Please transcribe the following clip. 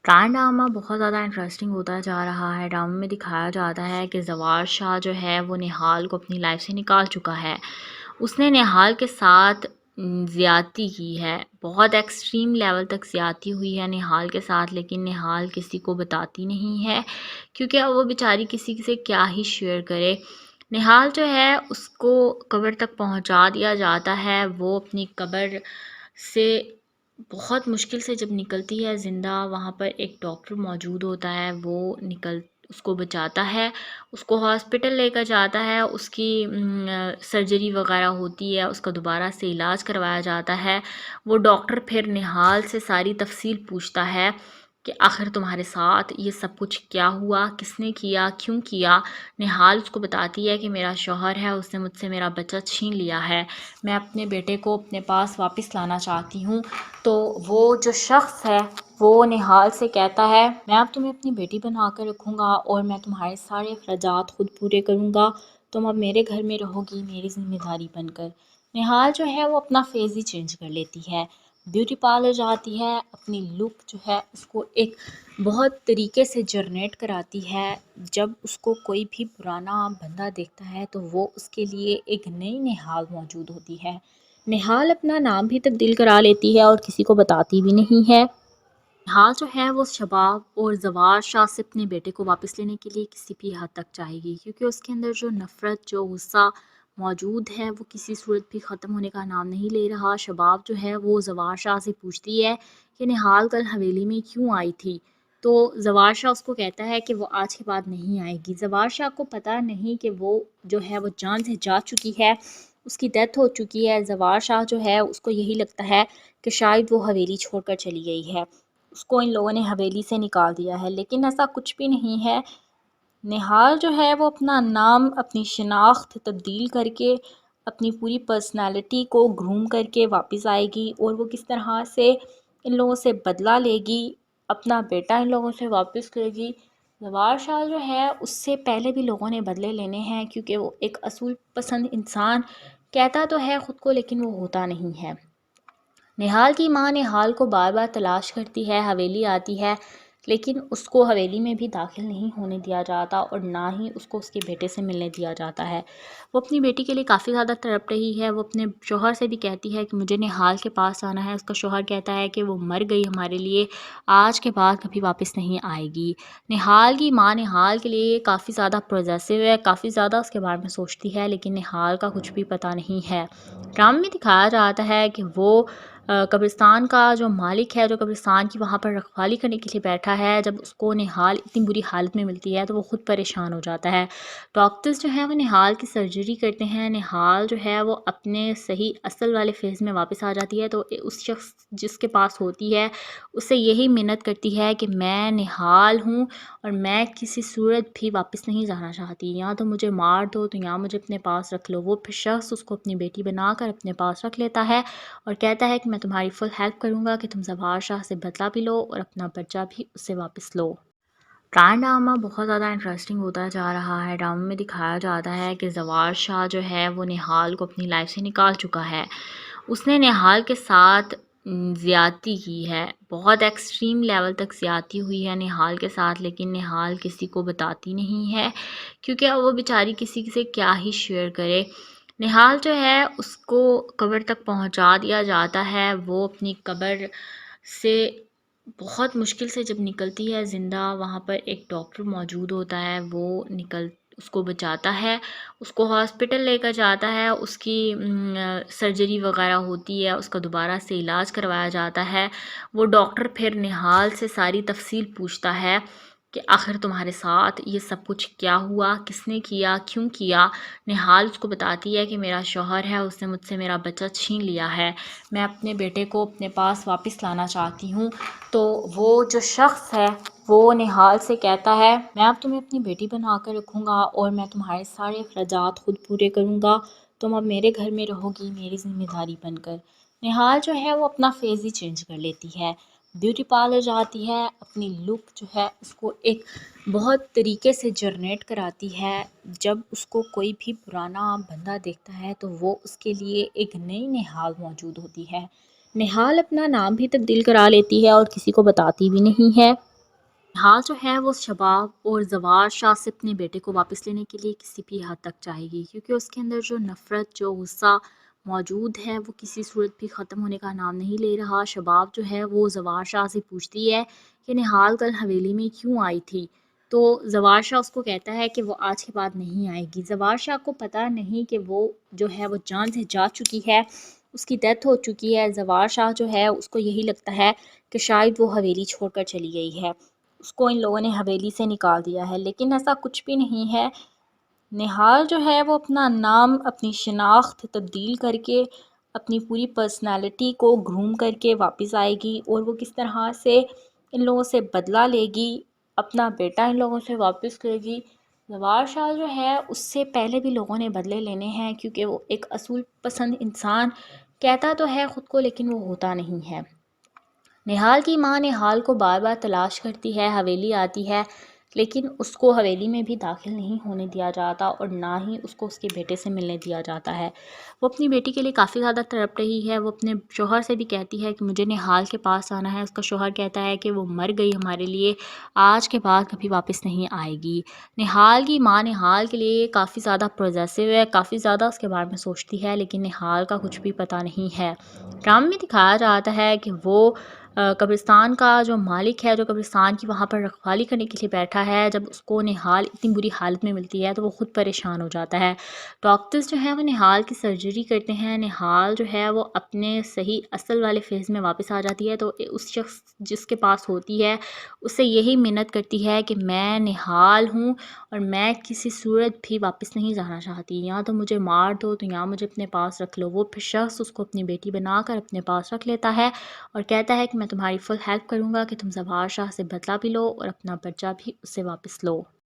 پران ڈرامہ بہت زیادہ انٹرسٹنگ ہوتا جا رہا ہے۔ ڈرامے میں دکھایا جاتا ہے کہ زوار شاہ جو ہے وہ نہال کو اپنی لائف سے نکال چکا ہے۔ اس نے نہال کے ساتھ زیادتی کی ہے، بہت ایکسٹریم لیول تک زیادتی ہوئی ہے نہال کے ساتھ، لیکن نہال کسی کو بتاتی نہیں ہے کیونکہ اب وہ بیچاری کسی سے کیا ہی شیئر کرے۔ نہال جو ہے اس کو قبر تک پہنچا دیا جاتا ہے، وہ اپنی قبر سے بہت مشکل سے جب نکلتی ہے زندہ، وہاں پر ایک ڈاکٹر موجود ہوتا ہے، وہ اس کو بچاتا ہے، اس کو ہاسپٹل لے کر جاتا ہے، اس کی سرجری وغیرہ ہوتی ہے، اس کا دوبارہ سے علاج کروایا جاتا ہے۔ وہ ڈاکٹر پھر نہال سے ساری تفصیل پوچھتا ہے کہ آخر تمہارے ساتھ یہ سب کچھ کیا ہوا، کس نے کیا، کیوں کیا۔ نہال اس کو بتاتی ہے کہ میرا شوہر ہے، اس نے مجھ سے میرا بچہ چھین لیا ہے، میں اپنے بیٹے کو اپنے پاس واپس لانا چاہتی ہوں۔ تو وہ جو شخص ہے وہ نہال سے کہتا ہے میں اب تمہیں اپنی بیٹی بنا کر رکھوں گا اور میں تمہارے سارے اخراجات خود پورے کروں گا، تم اب میرے گھر میں رہو گی میری ذمہ داری بن کر۔ نہال جو ہے وہ اپنا فیز ہی چینج کر لیتی ہے، بیوٹی پارلر جاتی ہے، اپنی لک جو ہے اس کو ایک بہت طریقے سے جنریٹ کراتی ہے۔ جب اس کو کوئی بھی پرانا بندہ دیکھتا ہے تو وہ اس کے لیے ایک نئی نہال موجود ہوتی ہے۔ نہال اپنا نام بھی تبدیل کرا لیتی ہے اور کسی کو بتاتی بھی نہیں ہے۔ نہال جو ہے وہ شباب اور زوار شاہ سے اپنے بیٹے کو واپس لینے کے لیے کسی بھی حد تک چاہے گی، کیونکہ اس کے اندر جو نفرت، جو غصہ موجود ہے وہ کسی صورت بھی ختم ہونے کا نام نہیں لے رہا۔ شباب جو ہے وہ زوار شاہ سے پوچھتی ہے کہ نہال کل حویلی میں کیوں آئی تھی، تو زوار شاہ اس کو کہتا ہے کہ وہ آج کے بعد نہیں آئے گی۔ زوار شاہ کو پتہ نہیں کہ وہ جو ہے وہ جان سے جا چکی ہے، اس کی ڈیتھ ہو چکی ہے۔ زوار شاہ جو ہے اس کو یہی لگتا ہے کہ شاید وہ حویلی چھوڑ کر چلی گئی ہے، اس کو ان لوگوں نے حویلی سے نکال دیا ہے، لیکن ایسا کچھ بھی نہیں ہے۔ نہال جو ہے وہ اپنا نام، اپنی شناخت تبدیل کر کے، اپنی پوری پرسنالٹی کو گروم کر کے واپس آئے گی، اور وہ کس طرح سے ان لوگوں سے بدلہ لے گی، اپنا بیٹا ان لوگوں سے واپس لے گی۔ زوار شاہ جو ہے اس سے پہلے بھی لوگوں نے بدلے لینے ہیں، کیونکہ وہ ایک اصول پسند انسان کہتا تو ہے خود کو لیکن وہ ہوتا نہیں ہے۔ نہال کی ماں نہال کو بار بار تلاش کرتی ہے، حویلی آتی ہے، لیکن اس کو حویلی میں بھی داخل نہیں ہونے دیا جاتا اور نہ ہی اس کو اس کے بیٹے سے ملنے دیا جاتا ہے۔ وہ اپنی بیٹی کے لیے کافی زیادہ تڑپ رہی ہے، وہ اپنے شوہر سے بھی کہتی ہے کہ مجھے نہال کے پاس آنا ہے۔ اس کا شوہر کہتا ہے کہ وہ مر گئی ہمارے لیے، آج کے بعد کبھی واپس نہیں آئے گی۔ نہال کی ماں نہال کے لیے کافی زیادہ پروزیسو ہے، کافی زیادہ اس کے بارے میں سوچتی ہے، لیکن نہال کا کچھ بھی پتہ نہیں ہے۔ ڈرامے میں دکھایا جاتا ہے کہ وہ قبرستان کا جو مالک ہے، جو قبرستان کی وہاں پر رکھوالی کرنے کے لیے بیٹھا ہے، جب اس کو نہال اتنی بری حالت میں ملتی ہے تو وہ خود پریشان ہو جاتا ہے۔ ڈاکٹرز جو ہیں وہ نہال کی سرجری کرتے ہیں، نہال جو ہے وہ اپنے صحیح اصل والے فیز میں واپس آ جاتی ہے، تو اس شخص جس کے پاس ہوتی ہے اس سے یہی منت کرتی ہے کہ میں نہال ہوں اور میں کسی صورت بھی واپس نہیں جانا چاہتی، یا تو مجھے مار دو تو یا مجھے اپنے پاس رکھ لو۔ وہ پھر شخص اس کو اپنی بیٹی بنا کر اپنے پاس رکھ لیتا ہے اور کہتا ہے کہ میں تمہاری فل ہیلپ کروں گا کہ تم زوار شاہ سے بدلہ بھی لو اور اپنا بچہ بھی اس سے واپس لو۔ پران ڈرامہ بہت زیادہ انٹرسٹنگ ہوتا جا رہا ہے۔ ڈرامے میں دکھایا جاتا ہے کہ زوار شاہ جو ہے وہ نہال کو اپنی لائف سے نکال چکا ہے، اس نے نہال کے ساتھ زیادتی کی ہے، بہت ایکسٹریم لیول تک زیادتی ہوئی ہے نہال کے ساتھ، لیکن نہال کسی کو بتاتی نہیں ہے کیونکہ اب وہ بیچاری کسی سے کیا ہی شیئر کرے۔ نہال جو ہے اس کو قبر تک پہنچا دیا جاتا ہے، وہ اپنی قبر سے بہت مشکل سے جب نکلتی ہے زندہ، وہاں پر ایک ڈاکٹر موجود ہوتا ہے، وہ اس کو بچاتا ہے، اس کو ہاسپٹل لے کر جاتا ہے، اس کی سرجری وغیرہ ہوتی ہے، اس کا دوبارہ سے علاج کروایا جاتا ہے۔ وہ ڈاکٹر پھر نہال سے ساری تفصیل پوچھتا ہے کہ آخر تمہارے ساتھ یہ سب کچھ کیا ہوا، کس نے کیا، کیوں کیا۔ نہال اس کو بتاتی ہے کہ میرا شوہر ہے، اس نے مجھ سے میرا بچہ چھین لیا ہے، میں اپنے بیٹے کو اپنے پاس واپس لانا چاہتی ہوں۔ تو وہ جو شخص ہے وہ نہال سے کہتا ہے میں اب تمہیں اپنی بیٹی بنا کر رکھوں گا اور میں تمہارے سارے اخراجات خود پورے کروں گا، تم اب میرے گھر میں رہو گی میری ذمہ داری بن کر۔ نہال جو ہے وہ اپنا فیز ہی چینج کر لیتی ہے، بیوٹی پارلر جاتی ہے، اپنی لک جو ہے اس کو ایک بہت طریقے سے جنریٹ کراتی ہے۔ جب اس کو کوئی بھی پرانا بندہ دیکھتا ہے تو وہ اس کے لیے ایک نئی نہال موجود ہوتی ہے۔ نہال اپنا نام بھی تبدیل کرا لیتی ہے اور کسی کو بتاتی بھی نہیں ہے۔ نہال جو ہے وہ شباب اور زوار شاہ سے اپنے بیٹے کو واپس لینے کے لیے کسی بھی حد تک چاہے گی، کیونکہ اس کے اندر جو نفرت، جو غصہ موجود ہے وہ کسی صورت بھی ختم ہونے کا نام نہیں لے رہا۔ شباب جو ہے وہ زوار شاہ سے پوچھتی ہے کہ نہال کل حویلی میں کیوں آئی تھی، تو زوار شاہ اس کو کہتا ہے کہ وہ آج کے بعد نہیں آئے گی۔ زوار شاہ کو پتہ نہیں کہ وہ جو ہے وہ جان سے جا چکی ہے، اس کی ڈیتھ ہو چکی ہے۔ زوار شاہ جو ہے اس کو یہی لگتا ہے کہ شاید وہ حویلی چھوڑ کر چلی گئی ہے، اس کو ان لوگوں نے حویلی سے نکال دیا ہے، لیکن ایسا کچھ بھی نہیں ہے۔ نہال جو ہے وہ اپنا نام، اپنی شناخت تبدیل کر کے، اپنی پوری پرسنالٹی کو گروم کر کے واپس آئے گی، اور وہ کس طرح سے ان لوگوں سے بدلہ لے گی، اپنا بیٹا ان لوگوں سے واپس لے گی۔ زوار شاہ جو ہے اس سے پہلے بھی لوگوں نے بدلے لینے ہیں، کیونکہ وہ ایک اصول پسند انسان کہتا تو ہے خود کو، لیکن وہ ہوتا نہیں ہے۔ نہال کی ماں نہال کو بار بار تلاش کرتی ہے، حویلی آتی ہے، لیکن اس کو حویلی میں بھی داخل نہیں ہونے دیا جاتا، اور نہ ہی اس کو اس کے بیٹے سے ملنے دیا جاتا ہے۔ وہ اپنی بیٹی کے لیے کافی زیادہ تڑپ رہی ہے، وہ اپنے شوہر سے بھی کہتی ہے کہ مجھے نہال کے پاس آنا ہے۔ اس کا شوہر کہتا ہے کہ وہ مر گئی ہمارے لیے، آج کے بعد کبھی واپس نہیں آئے گی۔ نہال کی ماں نہال کے لیے کافی زیادہ پروزیسو ہے، کافی زیادہ اس کے بارے میں سوچتی ہے، لیکن نہال کا کچھ بھی پتہ نہیں ہے۔ ڈرامے میں دکھایا جاتا ہے کہ وہ قبرستان کا جو مالک ہے، جو قبرستان کی وہاں پر رکھوالی کرنے کے لیے بیٹھا ہے، جب اس کو نہال اتنی بری حالت میں ملتی ہے تو وہ خود پریشان ہو جاتا ہے۔ ڈاکٹرز جو ہیں وہ نہال کی سرجری کرتے ہیں، نہال جو ہے وہ اپنے صحیح اصل والے فیز میں واپس آ جاتی ہے، تو اس شخص جس کے پاس ہوتی ہے اس سے یہی منت کرتی ہے کہ میں نہال ہوں اور میں کسی صورت بھی واپس نہیں جانا چاہتی، یا تو مجھے مار دو تو یا مجھے اپنے پاس رکھ لو۔ وہ پھر شخص اس کو اپنی بیٹی بنا کر اپنے پاس رکھ لیتا ہے اور کہتا ہے کہ میں تمہاری فل ہیلپ کروں گا کہ تم زوار شاہ سے بدلہ بھی لو اور اپنا بچہ بھی اس سے واپس لو۔